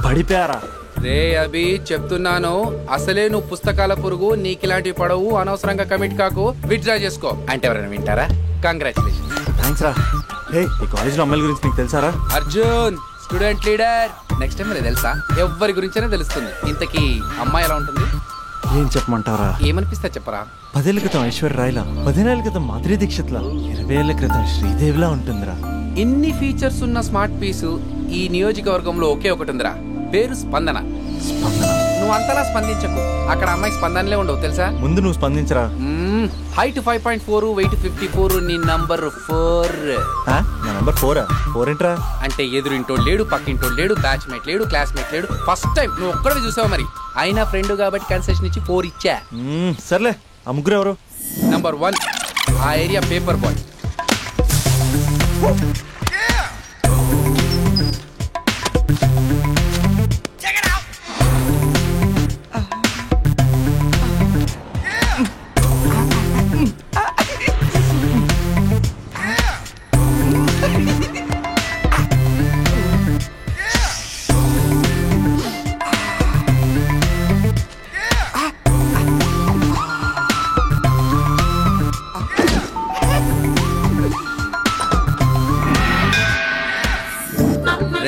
పడిపోయారా? రే అభి, చెప్తున్నాను, అసలే నువ్వు పుస్తకాల పురుగు, నీకు ఇలాంటివి పడవు, అనవసరంగా కమిట్ కాకు, విత్డ్రా చేసుకో. అంటే ఎవరైనా వింటారా? కంగ్రాచులేషన్. థ్యాంక్స్ రా. హే, ఈ కాలేజ్లో అమ్మాయిల గురించి నీకు తెలుసారా? Arjun student leader, next MLA తెలుసా? ఎవరి గురించైనా తెలుస్తుంది. ఇంతకీ అమ్మాయి ఎలా ఉంటుంది? ఏం చెప్పమంటారా? ఏమనిపిస్తా చెప్పరా. 10 ఏళ్ల క్రితం ఐశ్వర్య రాయ్లా, 15 ఏళ్ల క్రితం మాధురి దీక్షిత్లా, 20 ఏళ్ల క్రితం శ్రీదేవిలా ఉంటుందిరా. ఇన్ని ఫీచర్స్ ఉన్న స్మార్ట్ పీసు ఈ నియోజకవర్గంలో ఒకే ఒకటి ఉందిరా, పేరు స్పందన. నువ్వు అంతలా స్పందించకు, అక్కడ అమ్మాయి స్పందనలే ఉండవు తెలుసా. ముందు నువ్వు స్పందించరా. హైట్ 5.4, వెయిట్ 54, నీ నంబర్ 4. నా నంబర్ 4? 4 ఏంట్రా? అంటే ఎదురింటోడు లేడు, పక్కింటోడు లేడు, బ్యాచ్మేట్ లేడు, క్లాస్మేట్ లేడు. ఫస్ట్ టైం నువ్వు ఒక్కడే చూసావు, మరి అయినా ఫ్రెండ్ కాబట్టి కన్సెషన్ ఇచ్చి 4 ఇచ్చా. సర్లే, ఆ ముగ్గురు ఎవరు? నంబర్ 1 ఆ ఏరియా పేపర్ బాయ్.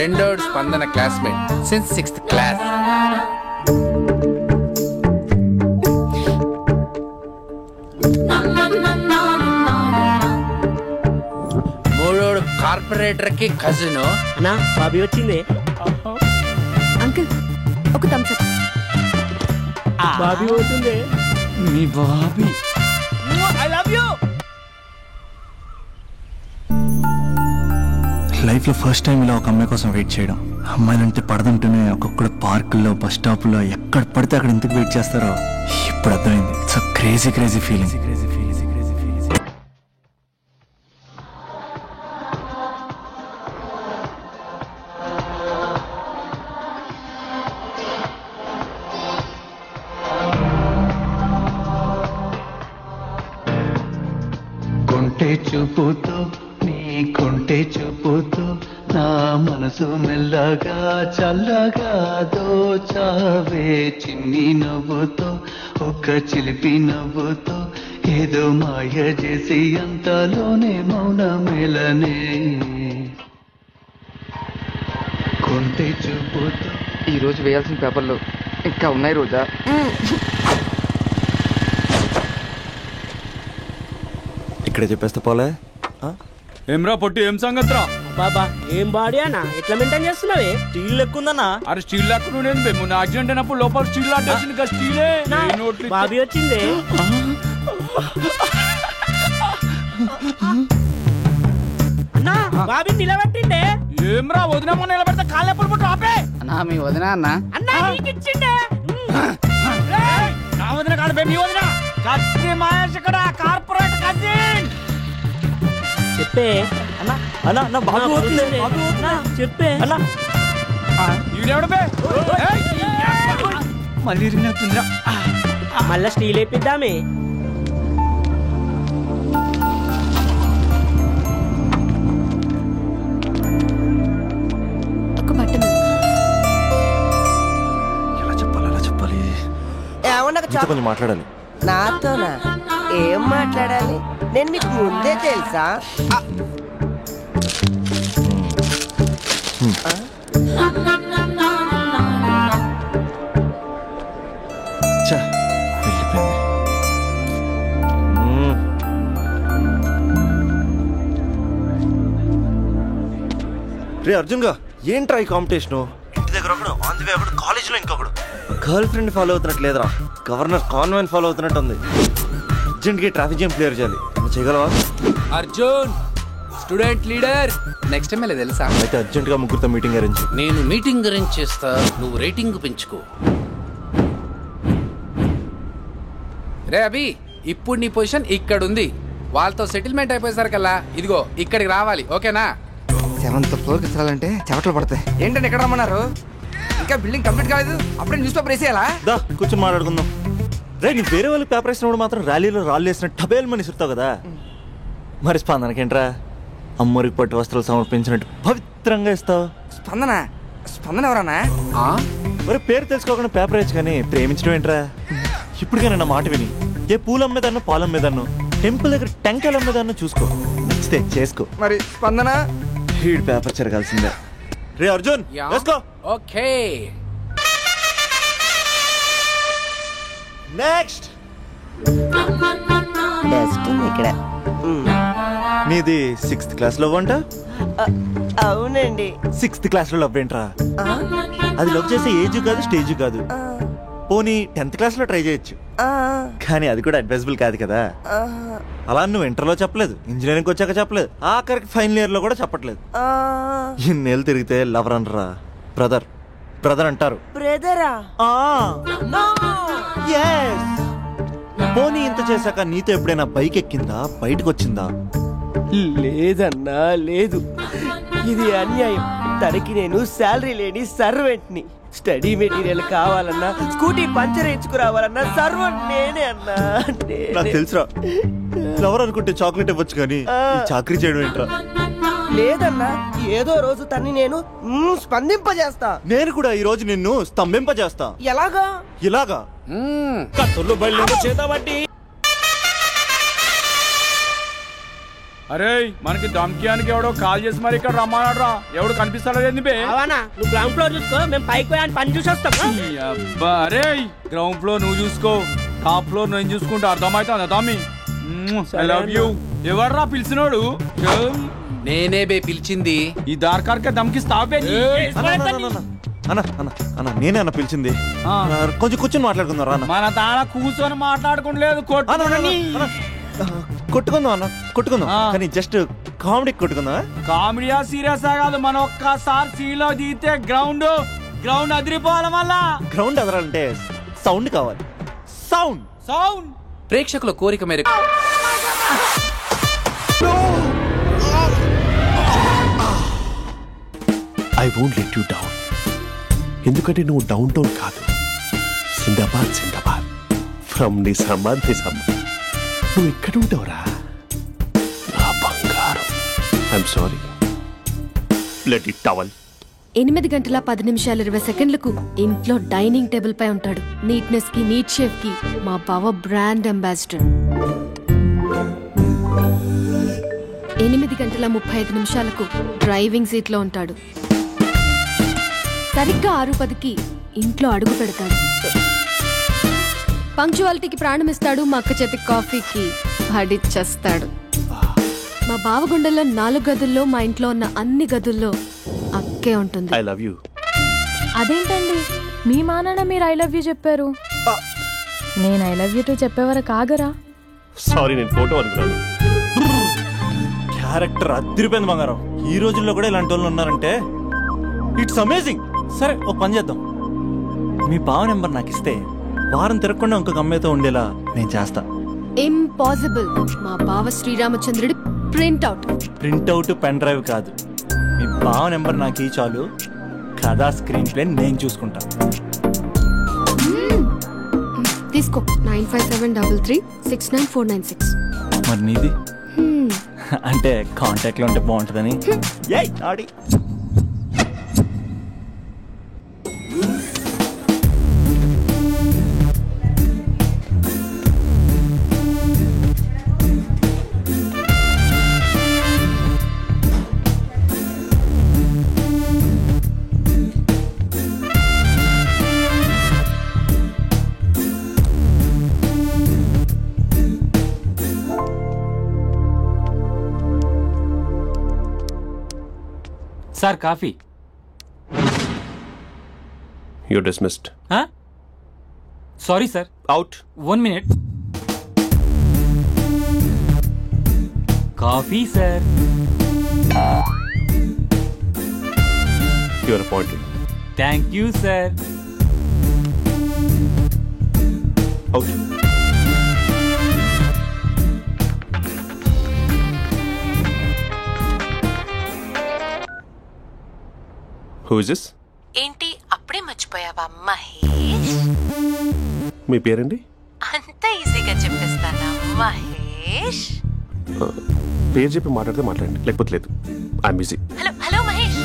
రెండోడు Spandana classmate since 6th class. Corporator కి కజిన్ అన్నా బాబీ వచ్చింది. అంకుల్ ఒక థమ్స్ అప్. బాబీ పోతుంది. మీ బాబీ ఐ లవ్ యూ. లైఫ్లో ఫస్ట్ టైం ఇలా ఒక అమ్మాయి కోసం వెయిట్ చేయడం. అమ్మాయిలంటే పడదంటూనే ఒక్కొక్కడు పార్కుల్లో బస్ స్టాప్లో ఎక్కడ పడితే అక్కడ ఎందుకు వెయిట్ చేస్తారో ఇప్పుడు అర్థమైంది. It's a crazy crazy feeling. కొంటే చూపుతో నీ కొంటే చూపుతో నా మనసు మెల్లగా చల్లగా దోచావే చిన్ని నవ్వుతో ఒక చిలిపి నవ్వుతో ఏదో మాయ చేసి అంతలోనే మౌనమేలనే కొంటే చూపుతో. ఈ రోజు వేయాల్సిన పేపర్లు ఇంకా ఉన్నాయి రోజా. ఇక్కడే చెప్పేస్తే పోలే. ఏమ్రా పొట్టి ఏం సంగతిరా? బాబా ఏం బాడీ అన్నా, ఎట్లా మెయింటైన్ చేస్తున్నావే? స్టీల్ లెక్కుందన్నా. అరే స్టీల్ లెక్క నేను మొన్న యాక్సిడెంట్ అయినప్పుడు లోపల స్టీల్ లాంటి ఇంకా స్టీలే. బాబీ వచ్చింది. అన్నా బాబీ నిలబెట్టిండే. ఏమ్రా వదినమ్మ నిలబెడితే కాళ్ళెప్పుడు పుట్టు ఆపే. అన్నా మీ వదిన అన్నా. అన్నా నీకిచ్చిండే. నా వదిన కాదు మీ వదిన. కత్తి మహేష్ ఇక్కడ కార్పొరేట్ కజిన్. చెప్పే అన్నా. అన్నా నా బాబు పోతుంది. చెప్పే అన్నా. మళ్ళీ ఇరిగినట్టుందిరా. మళ్ళా స్టీల్ వేపిద్దామే. ఒక బట్టన్. ఎలా చెప్పాలి ఎలా చెప్పాలి? ఏమన్నా కొంచెం మాట్లాడాలి. నాతోనా? ఏం మాట్లాడాలి? నేను మీకు ముందే తెలుసా? రే అర్జున్ గా ఏంట్రా ఈ కాంపిటీషను? ఇంటి దగ్గర ఒకడు, ఆన్ ది వే ఒకడు, కాలేజీలో ఇంకొకడు. గర్ల్ ఫ్రెండ్ ఫాలో అవుతున్నట్టు లేదురా, గవర్నర్ కాన్వెంట్ ఫాలో అవుతున్నట్టు ఉంది. అర్జెంట్గా ట్రాఫిక్ జామ్ క్లియర్ చేయాలి. చేయగలవా? Arjun student leader next MLA తెలుసా? అయితే అర్జెంట్గా ముగ్గురితో మీటింగ్ అరేంజ్. నేను మీటింగ్ అరేంజ్ చేస్తా, నువ్వు రేటింగ్ పెంచుకో. రే అభి, ఇప్పుడు నీ పొజిషన్ ఇక్కడ ఉంది. వాళ్ళతో సెటిల్మెంట్ అయిపోయేసరికల్లా ఇదిగో ఇక్కడికి రావాలి, ఓకేనా? 7th ఫ్లోర్కి వెళ్ళాలంటే చెవటలు పడతాయి. ఏంటంటే ఎక్కడ రమ్మన్నారు? ఇంకా బిల్డింగ్ కంప్లీట్ కాలేదు, అప్పుడే న్యూస్ పేపర్ వేసేయాలా? దా కూర్చొని మాట్లాడుకుందాం. రే నీ వేరే వాళ్ళు పేపర్ వేసినప్పుడు మాత్రం ర్యాలీలో రాళ్ళు వేసినట్టు టబేల్ మని ఇస్తావు కదా, మరి స్పందనకేంట్రా అమ్మరికి పట్టు వస్త్రాలు సమర్పించినట్టు పవిత్రంగా ఇస్తావు? స్పందన స్పందన ఎవరన్నా? మరి పేరు తెలుసుకోకుండా పేపర్ వేయచ్చు కానీ ప్రేమించడం ఏంట్రా? ఇప్పటికైనా నా మాట విని ఏ పూలు అమ్మేదాన్నో పాలు అమ్మేదాన్నో టెంపుల్ దగ్గర టెంకాయలు అమ్మేదాన్నో చూసుకో, నచ్చితే చేసుకో. మరి స్పందన హీడ్ పేపర్ చెరగాల్సిందే. రే అర్జున్ వేసుకో. ఓకే నెక్స్ట్ ఇక్కడ నీది 6th క్లాస్ లవ్ అంట? అవునండి. 6th క్లాస్ లో లవ్ ఏంట్రా? అది లవ్ చేసే ఏజ్ కాదు స్టేజ్ కాదు. పోనీ 10th క్లాస్ లో ట్రై చేయొచ్చు, కానీ అది కూడా అడ్వైజబుల్ కాదు కదా. అలా నువ్వు ఇంటర్లో చెప్పలేదు, ఇంజనీరింగ్ వచ్చాక చెప్పలేదు, ఆఖరికి ఫైనల్ ఇయర్ లో కూడా చెప్పట్లేదు. ఇన్నేళ్ళు తిరిగితే లవర్ అనరా, బ్రదర్ బ్రదర్ అంటారు. బ్రదరా? పోనీ ఇంత చేశాక నీతో ఎప్పుడైనా బైక్ ఎక్కిందా, బయటకు వచ్చిందా? లేదన్నా లేదు, ఇది అన్యాయం. తనకి నేను శాలరీ లేని సర్వెంట్ని. స్టడీ మెటీరియల్ కావాలన్నా, స్కూటీ పంచర్ వేయించుకురావాలన్నా సర్వెంట్ నేనే అన్నా. నాకు తెలుసురా, లవర్ అనుకుంటే చాక్లెట్ ఇవ్వచ్చు కానీ చాకరీ చేయడం ఏంట్రా? లేదన్నా, ఏదో రోజు తన్ని నేను స్పందింపజేస్తా. నేను కూడా ఈ రోజు నిన్ను స్తంభింపజేస్తా. ఎలాగా? ఇలాగా కత్తులు బయలు చేతబట్టి. అరే మనకి దమ్కియానికి ఎవడో కాల్ చేసి మరి ఇక్కడ రమ్మన్నాడు. ఎవడు కనిపిస్తాడో ఏంది బే? అవనా, నువ్వు గ్రౌండ్ ఫ్లోర్ చూసుకో, మేము పైకి పోయి పని చూసి వస్తాం. అబ్బా అరే, గ్రౌండ్ ఫ్లోర్ నువ్వు చూసుకో, టాప్ ఫ్లోర్ నేను చూసుకుంటా. అర్థమవుతుందా తమ్మి? I love you. ఎవర్రా పిలిచినోడు? నేనే బే పిలిచింది. ఈ దార్కార్కే దమ్కిస్తావే. అన్న నేనే అన్న పిలిచింది. కొంచెం కూర్చొని మాట్లాడుకుందాం రా. మన తాళ కూర్చొని మాట్లాడుకోలేదు, కొట్టుకుందాం అన్న, కొట్టుకుందాం. కానీ జస్ట్ కామెడీ కొట్టుకుందాం. కామెడీయా సీరియస్ కాదు, మన ఒక్కసారి సీలో దిగితే గ్రౌండ్ అదిరిపోవాలి. మళ్ళా గ్రౌండ్ అదరాలంటే సౌండ్ కావాలి. సౌండ్ సౌండ్ ప్రేక్షకుల కోరిక మేరకు I won't let you down. ఎందుకంటే నువ్వు డౌన్ టౌన్ కాదు, జిందాబాద్ జిందాబాద్ ఫ్రమ్ నిజామాబాద్ నిజామాబాద్. నువ్వు ఇక్కడ ఉంటావురా నా బంగారం. I'm sorry, let it towel. 8 గంటల 10 నిమిషాలు 20 సెకండ్లకు ఇంట్లో డైనింగ్ టేబుల్ పై ఉంటాడు. నీట్నెస్ కి, నీట్ షేఫ్ కి మా బావ బ్రాండ్ అంబాసిడర్. 8 గంటల 35 నిమిషాలకు డ్రైవింగ్ సీట్ లో ఉంటాడు. సరిగ్గా 6:10కి ఇంట్లో అడుగు పెడతాడు. పంక్చువాలిటీకి ప్రాణమిస్తాడు. మా అక్క చేతి కాఫీకి పడిచ్చేస్తాడు. మా బావ గుండెల్లో 4 గదుల్లో, మా ఇంట్లో ఉన్న అన్ని గదుల్లో అక్కే ఉంటుంది. I love you. అదేంటండి, మీ మా నాన్న మీరు ఐ లవ్ యూ చెప్పారు, నేను ఐ లవ్ యూ టు చెప్పేవరకు ఆగరా? సారీ, నేను ఫోటో అనుకున్నాను. క్యారెక్టర్ అదిరిపోయింది బంగారం. ఈ రోజుల్లో కూడా ఇలాంటి వాళ్ళు ఉన్నారంటే ఇట్స్ అమేజింగ్. సరే, ఒక పని చేద్దాం. మీ బావ నెంబర్ నాకు ఇస్తే వారం తిరగకుండా ఇంకొక అమ్మాయితో ఉండేలా నేను చేస్తా. ఇంపాసిబుల్. మా బావ శ్రీరామచంద్రుడి ప్రింట్అవుట్. ప్రింట్అవుట్ పెన్ డ్రైవ్ కాదు, మీ బావ నెంబర్ నాకు ఈ చాలు. కథా స్క్రీన్ ప్లే నేను చూసుకుంటా. తీసుకో. 9573369496. మరి నీది? అంటే కాంటాక్ట్ లో ఉంటే బాగుంటుందని. ఆడి sir coffee. You're dismissed. Sorry sir. Out. 1 minute. Coffee sir. You are appointed. Thank you sir. Out. Who is this? ఏంటి అప్పుడే మర్చిపోయావా మహేష్? మీ పేరండి? అంత ఈజీగా చెప్పేస్తానా మహేష్? పేరు చెప్పి మాట్లాడితే మాట్లాడండి, లేకపోతే లేదు. I'm busy. Hello hello Mahesh.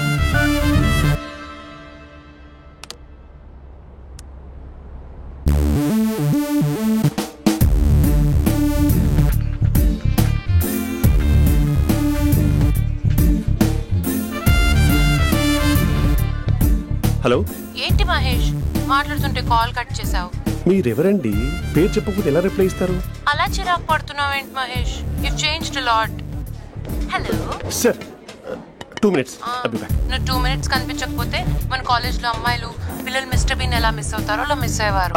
Hello. ఏంటి మహేష్ మాట్లాడుతుంటే కాల్ కట్ చేసావు? మీరెవరండి? పేరు చెప్పకపోతే ఎలా రిప్లై ఇస్తారు? అలా చిరాకు పడుతున్నావేంటి Mahesh? You changed a lot. Hello sir, 2 minutes. I'll be back. నువ్వు 2 minutes కనిపించకపోతే మన కాలేజ్లో అమ్మాయిలు పిల్లలు మిస్టర్ బీన్ ఎలా మిస్ అవుతారో అలా మిస్ అయ్యేవారు.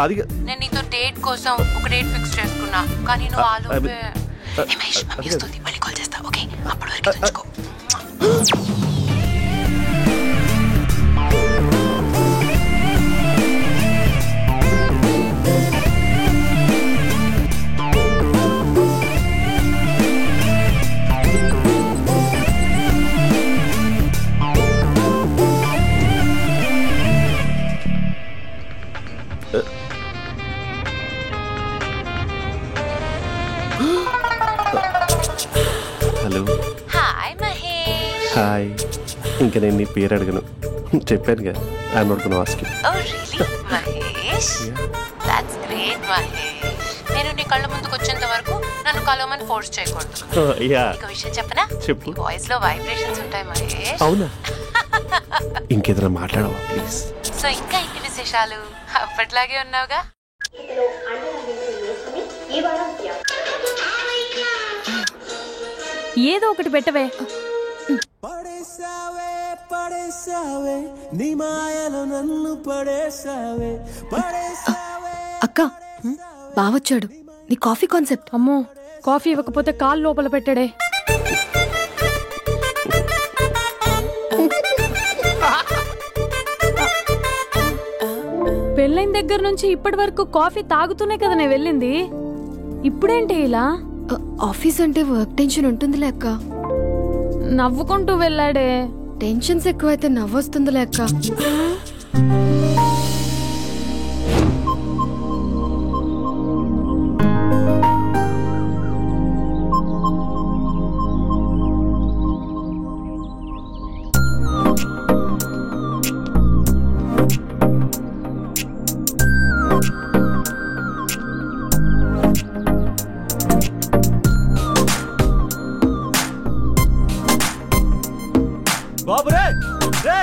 నేను నీతో డేట్ కోసం ఒక డేట్ ఫిక్స్ చేసుకున్నా, కానీ నువ్వు ఆలోపే. మహేష్ మమ్మీ వస్తుంది, మళ్ళీ కాల్ చేస్తా. ఓకే, అప్పటి వరకు తెచ్చుకో. హలో. హాయ్ మహేష్. హాయ్. ఇంకా నేను నీ పేరు అడగను, చెప్పానుగా. I'm not gonna ask you. Oh really Mahesh? That's great Mahesh. నేను నీ కళ్ళ ముందుకు వచ్చేంత వరకు నన్ను కలవమని ఫోర్స్ చేయకూడదు. ఒక విషయం చెప్పనా? చెప్పు. వాయిస్ లో వైబ్రేషన్స్ ఉంటాయి మహేష్. అవునా? ఇంకేదైనా మాట్లాడవా ప్లీజ్? సో ఇంకా ఇంటి విశేషాలు అప్పట్లాగే ఉన్నావుగా? ఏదో ఒకటి పెట్టవే. పడేసావే పడేసావే నీ మాయలో నన్ను పడేసావే పడేసావే. అక్క బావొచ్చాడు. నీ కాఫీ కాన్సెప్ట్. అమ్మో, కాఫీ ఇవ్వకపోతే కాలు లోపల పెట్టాడే. పెళ్ళైన దగ్గర నుంచి ఇప్పటి వరకు కాఫీ తాగుతూనే కదా నేను వెళ్ళింది. ఇప్పుడేంటి ఇలా? ఆఫీస్ అంటే వర్క్ టెన్షన్ ఉంటుందిలే అక్క. నవ్వుకుంటూ వెళ్ళాడే. టెన్షన్స్ ఎక్కువైతే నవ్వొస్తుందిలే అక్క. బాబు రే రే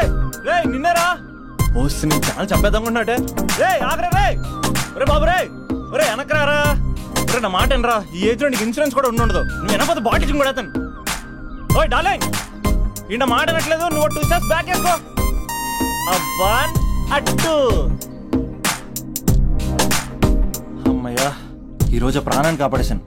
రే నిన్నరా ఓసి నీ ఛానల్ చంపేద్దామన్నట్టే. రే ఆగరా రే. ఒరే బాబు రే, ఒరే వెనకరారా. ఒరే నా మాట అనరా, ఈ ఏజ్ లో నీకు ఇన్సూరెన్స్ కూడా ఉండదు. నువ్వు వెనకపోతే బాటిల్ కూడా అతను. ఓయ్ డార్లింగ్, ఈయన మాట అనట్లేదు. నువ్వు 2 స్టెప్స్ బ్యాక్ వేసుకో. అబ్బా అట్టు. అమ్మయ్యా, ఈరోజు ప్రాణాన్ని కాపాడేశాను.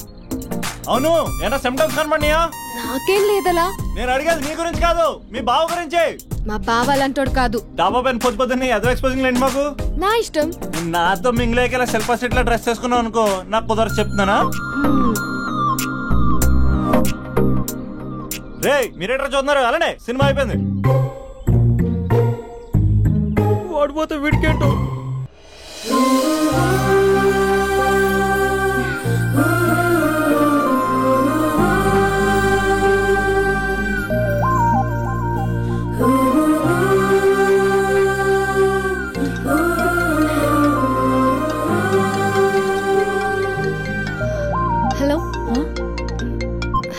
అవును, ఏనా సిమ్టమ్స్ కనబడినాయా? నాకేం లేదలా. నేను అడిగేది నీ గురించి కాదు, మీ బావ గురించి. మా బావ అలాంటోడు కాదు. డాబా పైన పొద్దు పొద్దున్నే ఎదో ఎక్స్పోజింగ్ లేండి మాకు. నా ఇష్టం. నాతో మింగిలేక సెల్ఫ్ సెట్ లో డ్రెస్ చేసుకున్నావు అనుకో, నాకు కుదరదు చెప్తున్నానా? రే మీరేటర్ చూస్తున్నారు అలానే, సినిమా అయిపోయింది. వాడిపోతే వీడికేంటో. Hello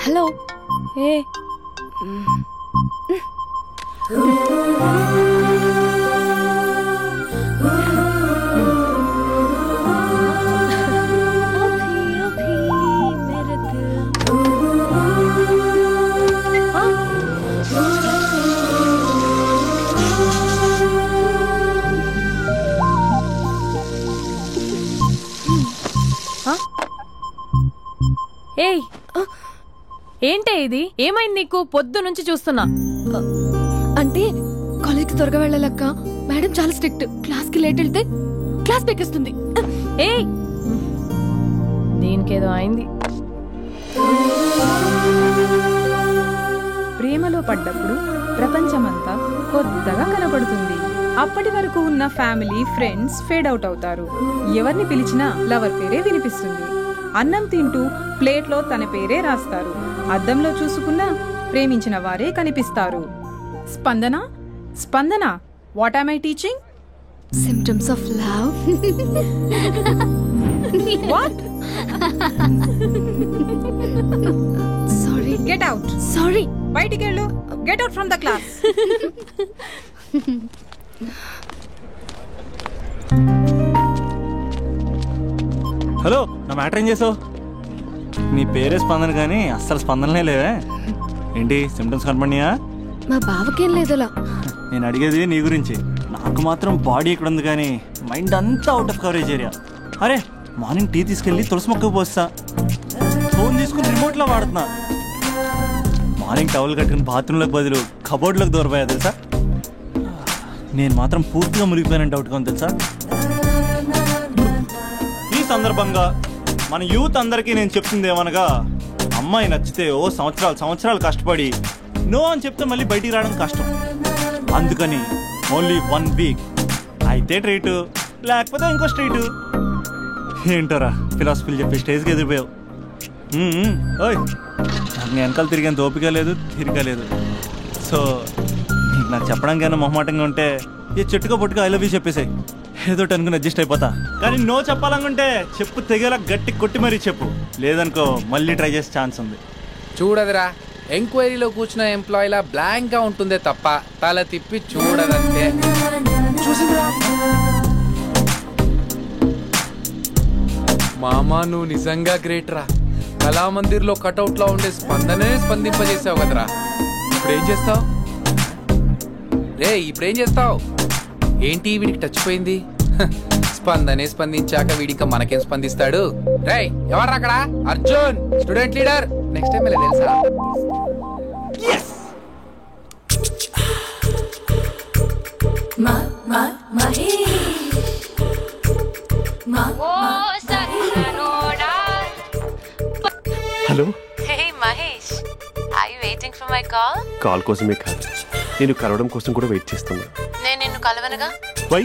hello. ఏ ఏయ్, ఏంటే ఇది? ఏమైంది నీకు? పొద్దు నుంచి చూస్తున్నా. అంటే కాలేజ్కి త్వరగా వెళ్ళాలక్క. మేడం చాలా స్ట్రిక్ట్. క్లాస్ కి లేట్ వెళ్తే క్లాస్ పెక్కిస్తుంది. ఏయ్, దీనికేదో అయింది. ప్రేమలో పడ్డప్పుడు ప్రపంచమంతా కొత్తగా కనబడుతుంది. అప్పటి వరకు ఉన్న ఫ్యామిలీ ఫ్రెండ్స్ ఫేడ్ అవుట్ అవుతారు. ఎవరిని పిలిచినా లవర్ పేరే వినిపిస్తుంది. అన్నం తింటూ ప్లేట్లో తన పేరే రాస్తారు. అద్దంలో చూసుకున్నా ప్రేమించిన వారే కనిపిస్తారు. Spandana Spandana, what am I teaching? Symptoms of love. What? Sorry. Get out. Sorry. బయటికి వెళ్ళు. Get out from the class. Hello, నా మ్యాటర్ ఏం చేసావు? నీ పేరే స్పందన కానీ అస్సలు స్పందనలే లేవే. ఏంటి సిమ్టమ్స్ కనపడినాయా? మా బావకేం లేదులా. నేను అడిగేది నీ గురించి. నాకు మాత్రం బాడీ ఇక్కడ ఉంది కానీ మైండ్ అంతా అవుట్ ఆఫ్ కవరేజ్ ఏరియా. అరే మార్నింగ్ టీ తీసుకెళ్ళి తులసి మొక్కకు పోస్తా. ఫోన్ తీసుకుని రిమోట్లో వాడుతున్నా. మార్నింగ్ టవల్ కట్టుకుని బాత్రూంలోకి బదులు కబోర్డ్లోకి దూరపోయా తెలుసా. నేను మాత్రం పూర్తిగా మునిగిపోయానని డౌట్గా ఉంది తెలుసా. ఈ సందర్భంగా మన యూత్ అందరికీ నేను చెప్తుంది ఏమనగా, అమ్మాయి నచ్చితే ఓ సంవత్సరాలు కష్టపడి నో అని చెప్తే మళ్ళీ బయటికి రావడం కష్టం. అందుకని ఓన్లీ 1 వీక్ అయితే ట్రీటు, లేకపోతే ఇంకో స్ట్రీటు. ఏంటోరా ఫిలాసఫీలు చెప్పి స్టేజ్కి ఎదిరిపోయావు. ఓయ్, నాకు వెనకాల తిరిగేంత ఓపిక లేదు, తీరిక లేదు. సో నీకు నాకు చెప్పడానికి ఏమైనా మొహమాటంగా ఉంటే ఏ చెట్టుకో పొట్టుకో ఐ లవ్ యూ చెప్పేసాయి. ఏదో అనుకుని అడ్జస్ట్ అయిపోతా. కానీ నో చెప్పాలనుకుంటే చెప్పు తెగేలా గట్టి కొట్టి మరీ చెప్పు. లేదనుకో మళ్ళీ ట్రై చేసే ఛాన్స్ ఉంది. చూడదురా, ఎంక్వైరీలో కూర్చున్న ఎంప్లాయీలా బ్లాంక్ గా ఉంటుందే తప్ప తల తిప్పి చూడదంతే. మామా నువ్వు నిజంగా గ్రేట్ రా. కళామందిర్లో కటౌట్ లో ఉండే స్పందనే స్పందింపజేసావు కదరా. ఇప్పుడు ఏం చేస్తావు? రే ఇప్పుడేం చేస్తావు? ఏంటి వీడికి టచ్ పోయింది? స్పందనే స్పందించాక వీడిక మనకేం స్పందిస్తాడు? రే ఎవరు అక్కడ? Arjun student leader. Next time ఇలా తెలుసా? Hello. Hey Mahesh, are you waiting for my call? Call కోసమే కాదు, నేను కలవడం కోసం కూడా వెయిట్ చేస్తున్నా. నేను నిన్ను కలవనుగా. వై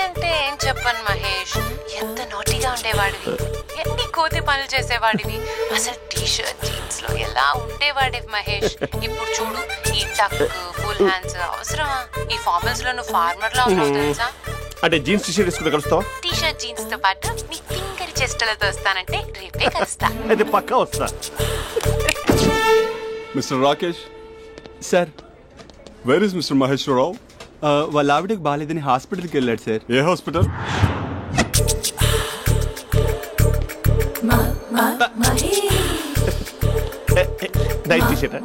అంటే ఏం చెప్పను మహేష్, ఎంత నోటీగా ఉండేవాడివి, ఎన్ని కోతి పనులు చేసేవాడివి, అసలు టీ షర్ట్ జీన్స్ లో ఎలా ఉండేవాడివి మహేష్. ఇప్పుడు చూడు, ఈ టక్ ఫుల్ హ్యాండ్స్ అవసరమా? ఈ ఫార్మల్స్ లో నువ్వు ఫార్మర్ లా ఉన్నావు తెలుసా? అంటే జీన్స్ టీ షర్ట్ వేసుకుంటే కలుస్తావా? టీ షర్ట్ జీన్స్ తో పాటు నీ ఫింగర్ చెస్టలతో వస్తానంటే రేపే కలుస్తా. అయితే పక్కా వస్తా. Mister Rakesh sir. Where is mister Maheswara Rao? వాళ్ళ ఆవిడకి బాగాలేదని హాస్పిటల్కి వెళ్ళాడు సార్. ఏ హాస్పిటల్? Night T shirt.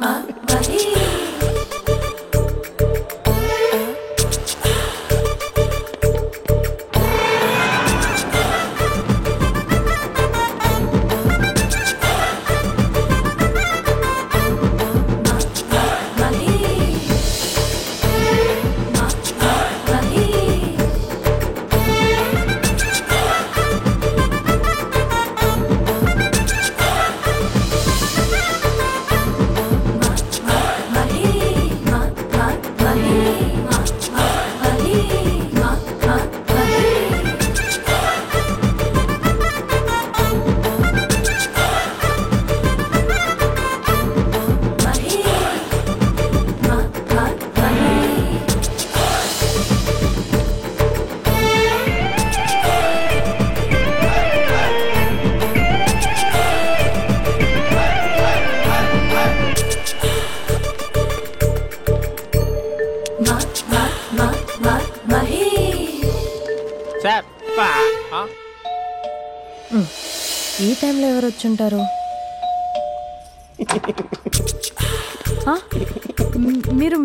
ఈ టైంలో ఎవరు వచ్చుంటారు?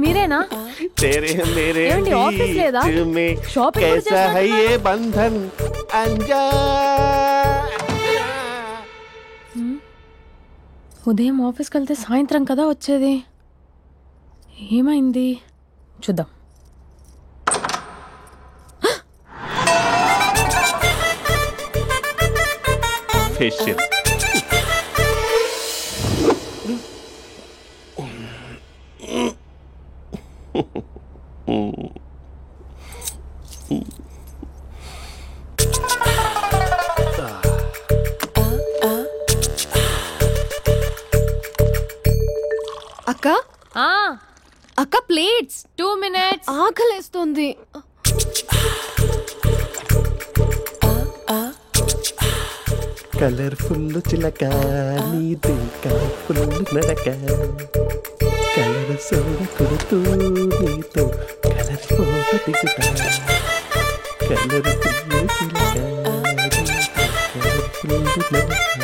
మీరేనా? ఏమండి ఆఫీస్ లేదా? షాపింగ్ ఉదయం ఆఫీస్కి వెళ్తే సాయంత్రం కదా వచ్చేది, ఏమైంది చూద్దాం. ఫేషియల్. అక్క అక్క ప్లేట్స్ 2 minutes. ఆకలేస్తుంది. కలర్ఫుల్ చిలక నీదే కలర్ఫుల్ నడక, కలర్ సోడ కొడుతూ నీతో కలర్ ఫోటో దిగుతా, కలర్ఫుల్ చిలక.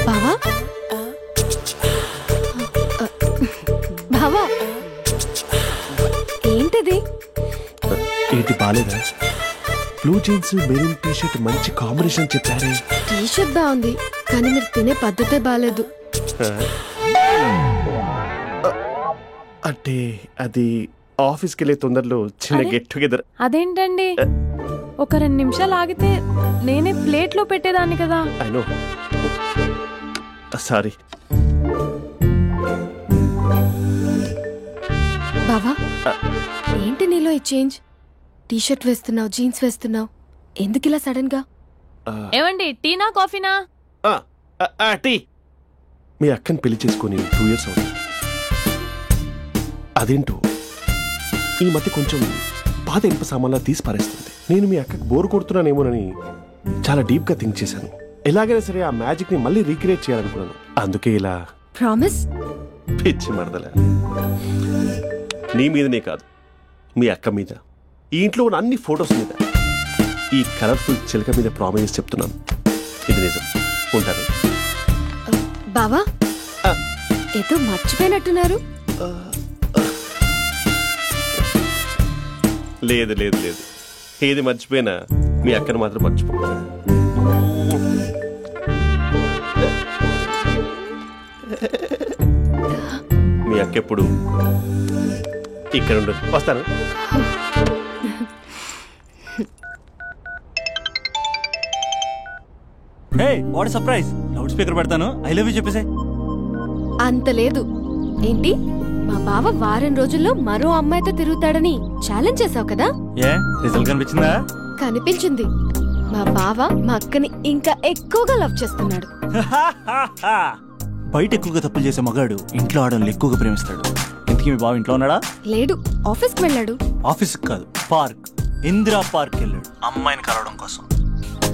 బావా బావా ఏంటిది? ఏంటి బాలేదా? Blue jeans maroon T shirt మంచి కాంబినేషన్ చెప్పారే. టీ షర్ట్ బాగుంది కానీ మీరు తినే పద్ధతే బాలేదు. అంటే అది ఆఫీస్కి వెళ్ళే తొందరలో చిన్న గెట్ టుగెదర్. అదేంటండి, ఒక 2 నిమిషాలు ఆగితే నేనే ప్లేట్లో పెట్టేదాన్ని కదా. I know, sorry. బావా ఏంటి నీలో ఈ చేంజ్? టీ షర్ట్ వేస్తున్నావు, జీన్స్ వేస్తున్నావు, ఎందుకు ఇలా సడన్ గా? ఏమండి టీనా కాఫీనా? టీ. మీ అక్కని పెళ్లి చేసుకొని 2 years అవుతుంది. అదేంటో ఈ మధ్య కొంచెం పాత ఇనుప సామాన్లా తీసి పారేస్తుంది. నేను మీ అక్కకు బోరు కొడుతున్నానేమోనని చాలా డీప్ గా థింక్ చేశాను. ఎలాగైనా సరే ఆ మ్యాజిక్ ని మళ్ళీ రీక్రియేట్ చేయాలనుకున్నాను. అందుకే ఇలా. ప్రామిస్? పిచ్చి మరదల, నీ మీదనే కాదు, మీ అక్క మీద, ఈ ఇంట్లో ఉన్న అన్ని ఫొటోస్ మీద, ఈ కలర్ఫుల్ చిలక మీద ప్రామిస్ చెప్తున్నాను. ఇది నిజం. ఉంటాను. బావా ఏదో మర్చిపోయినట్టున్నారు. లేదు లేదు లేదు, ఏది మర్చిపోయినా మీ అక్కను మాత్రం మర్చిపో. మీ అక్క ఎప్పుడు ఇక్కడ ఉండదు. వస్తాను. Hey what surprise, loud speaker పెడతాను, ఐ లవ్ యూ చెప్పేసే. అంత లేదు. ఏంటి, మా బావ వారం రోజుల్లో మరో అమ్మాయితో తిరుగుతాడని ఛాలెంజ్ చేసావు కదా? ఏ రిజల్ట్ కనిపించిందా? కనిపించింది. మా బావ మా అక్కని ఇంకా ఎక్కువగా లవ్ చేస్తున్నాడు. బయట ఎక్కువగా తప్పులు చేసే మగాడు ఇంట్లో ఆడవాళ్ళు ఎక్కువగా ప్రేమిస్తాడు. ఇంతకీ మీ బావ ఇంట్లో ఉన్నాడా? లేడు, ఆఫీస్కి వెళ్ళాడు. ఆఫీస్కి కాదు, పార్క్, ఇందిరా పార్క్ వెళ్ళాడు అమ్మాయిని కలవడం కోసం.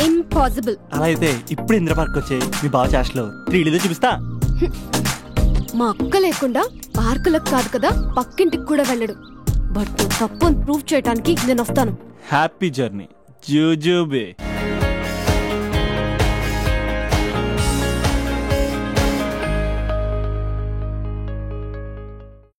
ఇంపాసిబుల్. అలా అయితే ఇప్పుడు ఇందిరా పార్క్ వచ్చే మీ బావ చాష్లో 3Dలో చూపిస్తా. మా అక్క లేకుండా పార్కులకు కాదు కదా పక్కింటికి కూడా వెళ్ళడు. బట్ తప్పు ప్రూవ్ చేయడానికి నేను వస్తాను. Happy journey జూజూబే.